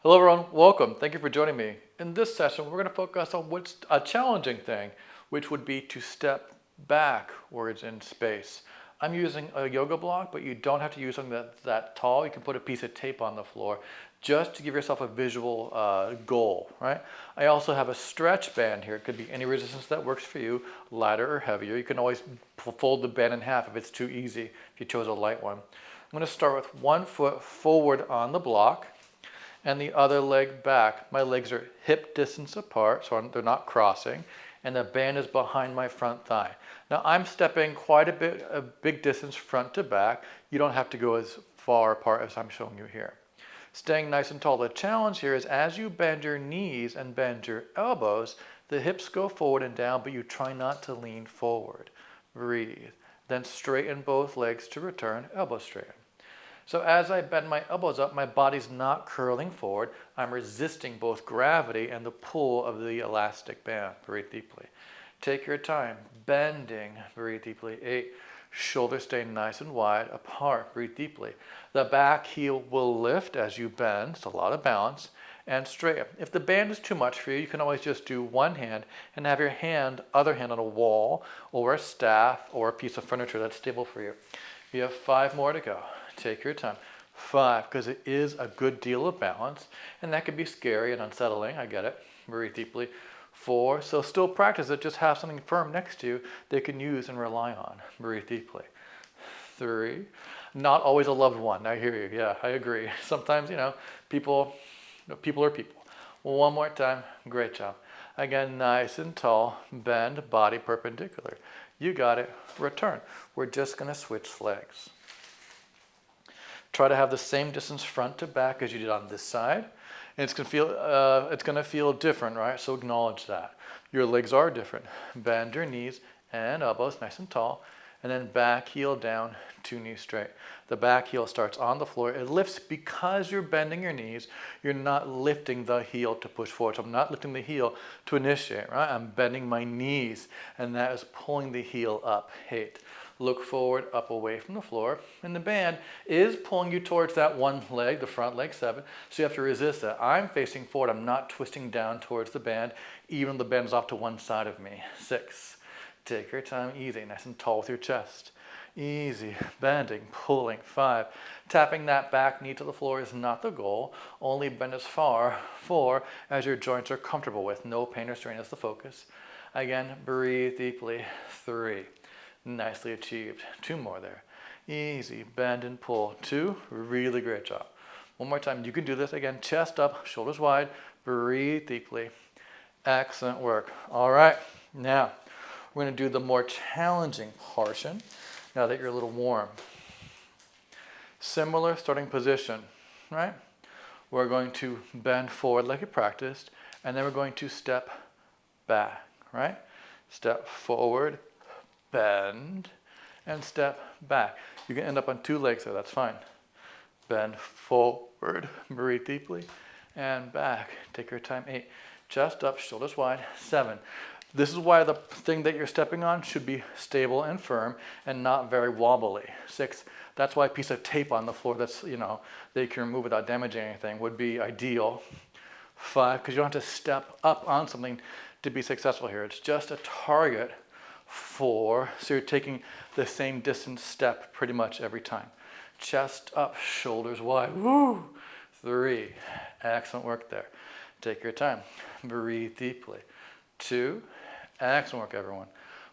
Hello everyone, welcome. Thank you for joining me. In this session, we're going to focus on what's a challenging thing, which would be to step backwards in space. I'm using a yoga block, but you don't have to use something that tall. You can put a piece of tape on the floor just to give yourself a visual goal, right? I also have a stretch band here. It could be any resistance that works for you, lighter or heavier. You can always fold the band in half if it's too easy, if you chose a light one. I'm going to start with one foot forward on the block and the other leg back. My legs are hip distance apart, so they're not crossing, and the band is behind my front thigh. Now I'm stepping quite a big distance front to back. You don't have to go as far apart as I'm showing you here. Staying nice and tall. The challenge here is as you bend your knees and bend your elbows, the hips go forward and down, but you try not to lean forward. Breathe. Then straighten both legs to return, elbow straighten. So as I bend my elbows up, my body's not curling forward. I'm resisting both gravity and the pull of the elastic band. Breathe deeply. Take your time, bending. Breathe deeply. 8. Shoulders stay nice and wide apart. Breathe deeply. The back heel will lift as you bend. It's a lot of balance. And straighten. If the band is too much for you, you can always just do one hand and have your other hand on a wall or a staff or a piece of furniture that's stable for you. You have 5 more to go. Take your time. 5, because it is a good deal of balance, and that can be scary and unsettling. I get it. Breathe deeply. 4, so still practice it. Just have something firm next to you they can use and rely on. Breathe deeply. 3, not always a loved one. I hear you. Yeah, I agree. Sometimes, people are people. One more time. Great job. Again, nice and tall. Bend, body perpendicular. You got it. Return. We're just going to switch legs. Try to have the same distance front to back as you did on this side. And it's going to feel different, right? So acknowledge that. Your legs are different. Bend your knees and elbows nice and tall. And then back heel down, 2 knees straight. The back heel starts on the floor. It lifts because you're bending your knees. You're not lifting the heel to push forward. So I'm not lifting the heel to initiate, right? I'm bending my knees, and that is pulling the heel up. 8. Look forward, up away from the floor. And the band is pulling you towards that one leg, the front leg, 7. So you have to resist that. I'm facing forward. I'm not twisting down towards the band, even though the band is off to one side of me. 6. Take your time, easy, nice and tall with your chest. Easy, bending, pulling. 5. Tapping that back knee to the floor is not the goal. Only bend as far. 4. As your joints are comfortable with. No pain or strain is the focus. Again, breathe deeply. 3. Nicely achieved. 2 more there. Easy, bend and pull. 2. Really great job. One more time. You can do this again. Chest up, shoulders wide. Breathe deeply. Excellent work. All right. Now, we're going to do the more challenging portion now that you're a little warm. Similar starting position, right? We're going to bend forward like you practiced, and then we're going to step back, right? Step forward, bend, and step back. You can end up on 2 legs there, that's fine. Bend forward, breathe deeply, and back. Take your time. 8. Chest up, shoulders wide. 7. This is why the thing that you're stepping on should be stable and firm and not very wobbly. 6, that's why a piece of tape on the floor that's, that you can remove without damaging anything would be ideal. 5, because you don't have to step up on something to be successful here. It's just a target. 4, so you're taking the same distance step pretty much every time. Chest up, shoulders wide. Woo! 3, excellent work there. Take your time. Breathe deeply. 2, excellent work, everyone.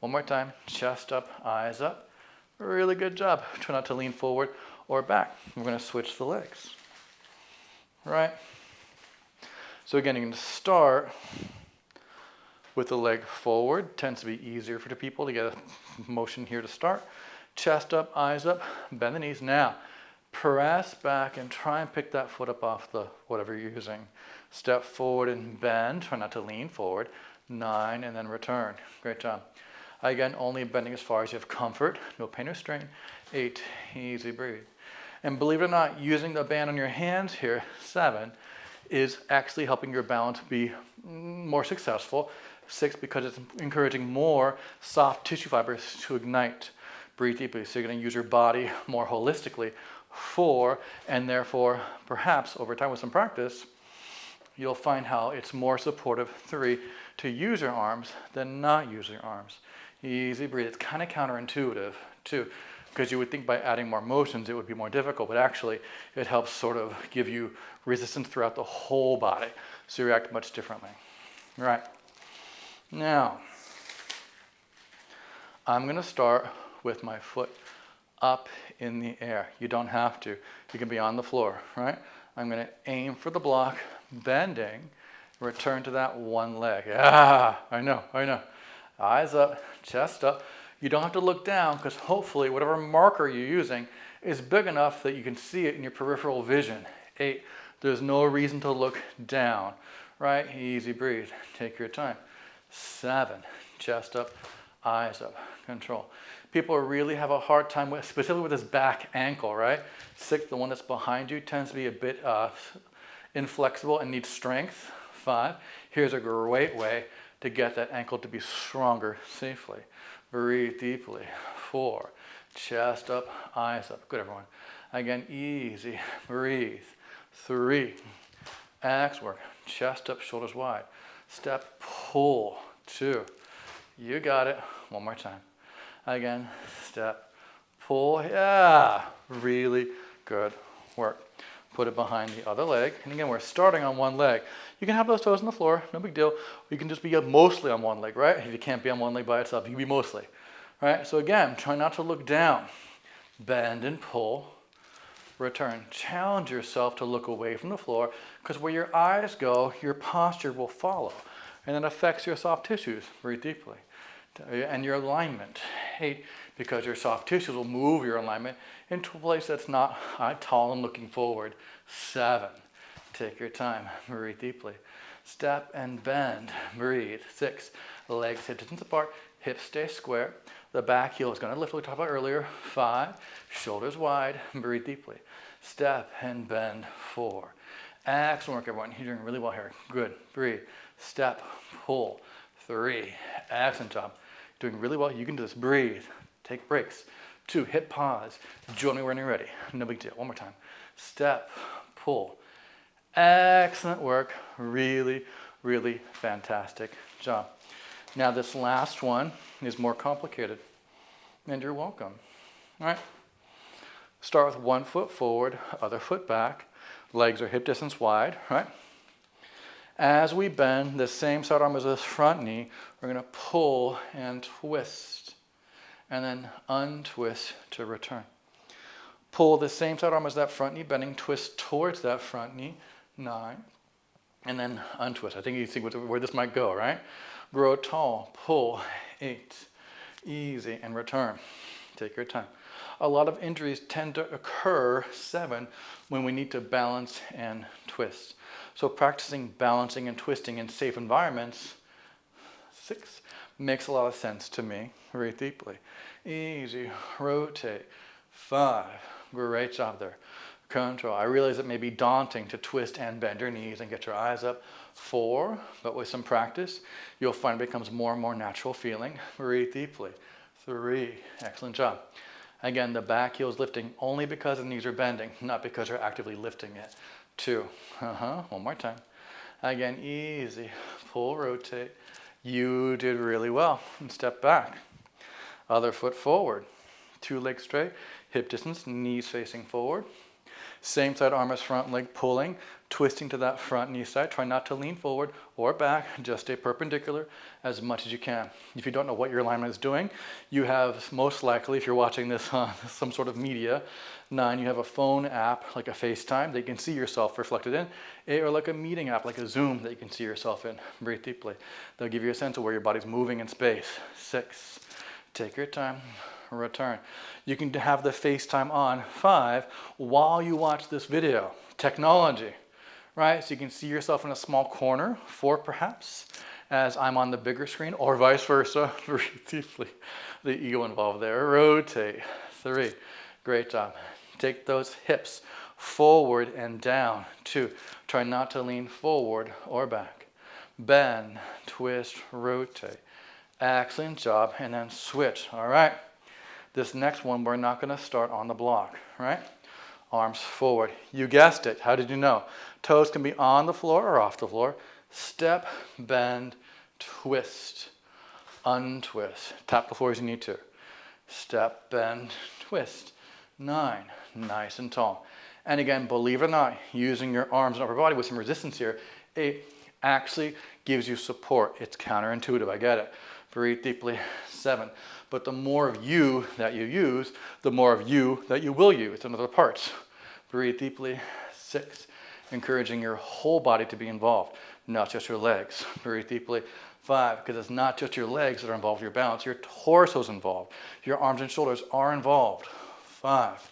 One more time. Chest up, eyes up. Really good job. Try not to lean forward or back. We're going to switch the legs. Right? So again, you're going to start with the leg forward. Tends to be easier for the people to get a motion here to start. Chest up, eyes up, bend the knees. Now, press back and try and pick that foot up off the whatever you're using. Step forward and bend. Try not to lean forward. 9, and then return. Great job. Again, only bending as far as you have comfort. No pain or strain. 8, easy breathe. And believe it or not, using the band on your hands here, 7, is actually helping your balance be more successful. 6, because it's encouraging more soft tissue fibers to ignite. Breathe deeply. So you're going to use your body more holistically. 4, and therefore, perhaps over time with some practice, you'll find how it's more supportive, 3, to use your arms than not use your arms. Easy breathe. It's kind of counterintuitive too, because you would think by adding more motions it would be more difficult, but actually it helps sort of give you resistance throughout the whole body, so you react much differently. All right. Now, I'm going to start with my foot up in the air. You don't have to. You can be on the floor, right? I'm going to aim for the block, bending, return to that one leg. Yeah, I know. Eyes up, chest up. You don't have to look down because hopefully whatever marker you're using is big enough that you can see it in your peripheral vision. 8, there's no reason to look down, right? Easy breathe, take your time. 7, chest up, eyes up, control. People really have a hard time with, specifically with this back ankle, right? 6, the one that's behind you tends to be a bit inflexible and needs strength. 5, here's a great way to get that ankle to be stronger safely. Breathe deeply. 4, chest up, eyes up. Good, everyone. Again, easy. Breathe. 3, axe work. Chest up, shoulders wide. Step, pull. 2, you got it. One more time. Again, step, pull. Yeah, really good work. Put it behind the other leg. And again, we're starting on one leg. You can have those toes on the floor, no big deal. You can just be mostly on one leg, right? If you can't be on one leg by itself, you can be mostly. Right? So again, try not to look down. Bend and pull. Return. Challenge yourself to look away from the floor, because where your eyes go, your posture will follow. And it affects your soft tissues. Breathe deeply. And your alignment. 8, because your soft tissues will move your alignment into a place that's not tall and looking forward. 7, take your time, breathe deeply. Step and bend, breathe. 6, legs hip distance apart, hips stay square. The back heel is going to lift, like we talked about earlier. 5, shoulders wide, breathe deeply. Step and bend. 4, excellent work, everyone. You're doing really well here. Good, breathe. Step, pull. 3, excellent job. Doing really well. You can do this. Breathe. Take breaks. 2, hit pause. Join me when you're ready. No big deal. One more time. Step, pull. Excellent work. Really, really fantastic job. Now this last one is more complicated, and you're welcome. All right. Start with one foot forward, other foot back. Legs are hip distance wide, right? As we bend, the same side arm as this front knee, we're going to pull and twist, and then untwist to return. Pull the same side arm as that front knee, bending, twist towards that front knee, 9, and then untwist. I think you see where this might go, right? Grow tall, pull, 8, easy, and return. Take your time. A lot of injuries tend to occur, 7, when we need to balance and twist. So practicing balancing and twisting in safe environments, 6, makes a lot of sense to me. Breathe deeply. Easy. Rotate. 5. Great job there. Control. I realize it may be daunting to twist and bend your knees and get your eyes up. 4, but with some practice, you'll find it becomes more and more natural feeling. Breathe deeply. 3. Excellent job. Again, the back heel is lifting only because the knees are bending, not because you're actively lifting it. 2. One more time. Again, easy. Pull, rotate. You did really well. And step back. Other foot forward. 2 legs straight. Hip distance, knees facing forward. Same side arm as front leg pulling, twisting to that front knee side. Try not to lean forward or back. Just stay perpendicular as much as you can. If you don't know what your alignment is doing, you have most likely, if you're watching this on some sort of media, 9, you have a phone app like a FaceTime that you can see yourself reflected in, 8, or like a meeting app like a Zoom that you can see yourself in. Breathe deeply. They'll give you a sense of where your body's moving in space. 6, take your time. Return. You can have the FaceTime on. 5, while you watch this video. Technology, right? So you can see yourself in a small corner. 4, perhaps, as I'm on the bigger screen, or vice versa. Breathe deeply. The ego involved there. Rotate. 3, great job. Take those hips forward and down. 2, try not to lean forward or back. Bend, twist, rotate. Excellent job. And then switch. All right. This next one, we're not going to start on the block, right? Arms forward. You guessed it. How did you know? Toes can be on the floor or off the floor. Step, bend, twist, untwist. Tap the floor as you need to. Step, bend, twist. 9, nice and tall. And again, believe it or not, using your arms and upper body with some resistance here, 8 actually gives you support. It's counterintuitive, I get it. Breathe deeply, 7. But the more of you that you use, the more of you that you will use in other parts. Breathe deeply, 6. Encouraging your whole body to be involved, not just your legs. Breathe deeply, 5, because it's not just your legs that are involved with your balance, your torso's involved. Your arms and shoulders are involved. 5.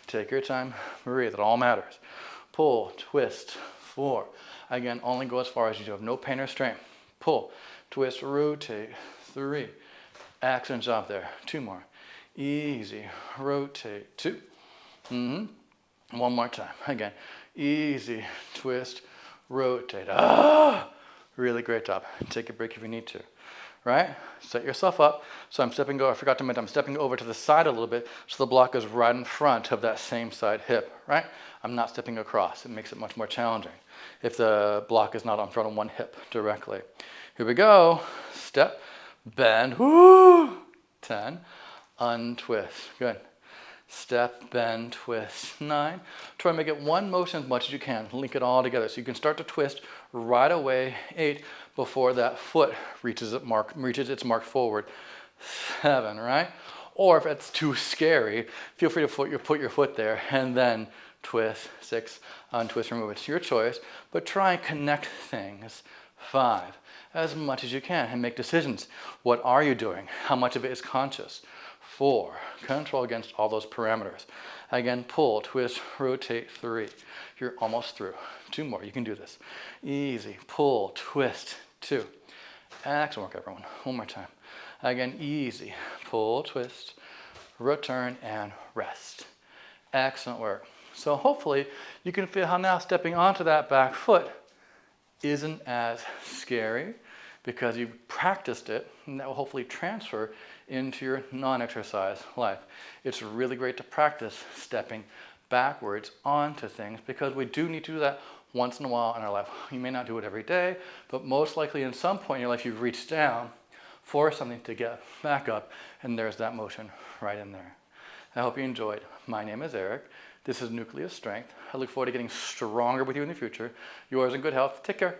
Take your time, breathe, it all matters. Pull, twist, 4. Again, only go as far as you do have no pain or strain. Pull, twist, rotate, 3. Excellent job there. 2 more. Easy, rotate, 2. One more time. Again, easy, twist, rotate. Really great job. Take a break if you need to. Right? Set yourself up. So I'm stepping over, I forgot to mention, I'm stepping over to the side a little bit so the block is right in front of that same side hip, right? I'm not stepping across. It makes it much more challenging if the block is not in front of one hip directly. Here we go. Step, bend, 10, untwist. Good. Step, bend, twist, 9. Try to make it one motion as much as you can. Link it all together. So you can start to twist right away, 8, before that foot reaches its mark forward, 7, right? Or if it's too scary, feel free to put your foot there and then twist, 6, untwist, remove. It's your choice, but try and connect things, 5, as much as you can and make decisions. What are you doing? How much of it is conscious? 4, control against all those parameters. Again, pull, twist, rotate, 3. You're almost through. 2 more, you can do this. Easy, pull, twist, 2. Excellent work, everyone. One more time. Again, easy, pull, twist, return, and rest. Excellent work. So hopefully you can feel how now stepping onto that back foot isn't as scary because you've practiced it, and that will hopefully transfer into your non-exercise life. It's really great to practice stepping backwards onto things because we do need to do that once in a while in our life. You may not do it every day, but most likely in some point in your life you've reached down for something to get back up, and there's that motion right in there. I hope you enjoyed. My name is Eric. This is Nucleus Strength. I look forward to getting stronger with you in the future. Yours in good health. Take care.